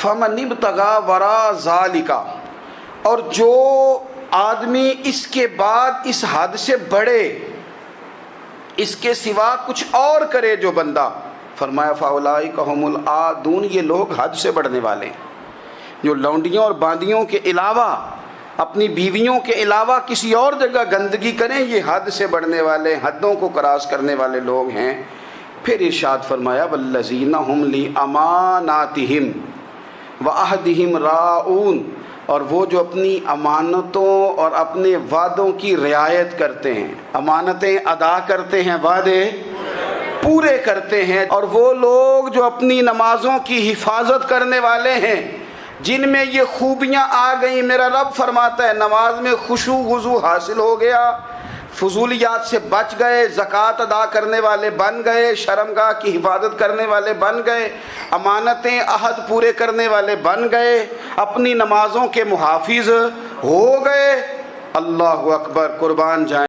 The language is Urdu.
فمن ابتغى وراء ذلك، اور جو آدمی اس کے بعد اس حد سے بڑھے، اس کے سوا کچھ اور کرے جو بندہ، فرمایا فاولئک هم العادون، یہ لوگ حد سے بڑھنے والے ہیں، جو لونڈیوں اور باندیوں کے علاوہ، اپنی بیویوں کے علاوہ کسی اور جگہ گندگی کریں، یہ حد سے بڑھنے والے، حدوں کو کراس کرنے والے لوگ ہیں۔ پھر ارشاد فرمایا والذین هم لاماناتہم وعہدہم راعون، اور وہ جو اپنی امانتوں اور اپنے وعدوں کی رعایت کرتے ہیں، امانتیں ادا کرتے ہیں، وعدے پورے کرتے ہیں، اور وہ لوگ جو اپنی نمازوں کی حفاظت کرنے والے ہیں، جن میں یہ خوبیاں آ گئیں۔ میرا رب فرماتا ہے نماز میں خشوع خضوع حاصل ہو گیا، فضولیات سے بچ گئے، زکوٰۃ ادا کرنے والے بن گئے، شرمگاہ کی حفاظت کرنے والے بن گئے، امانتیں عہد پورے کرنے والے بن گئے، اپنی نمازوں کے محافظ ہو گئے۔ اللہ اکبر، قربان جائیں۔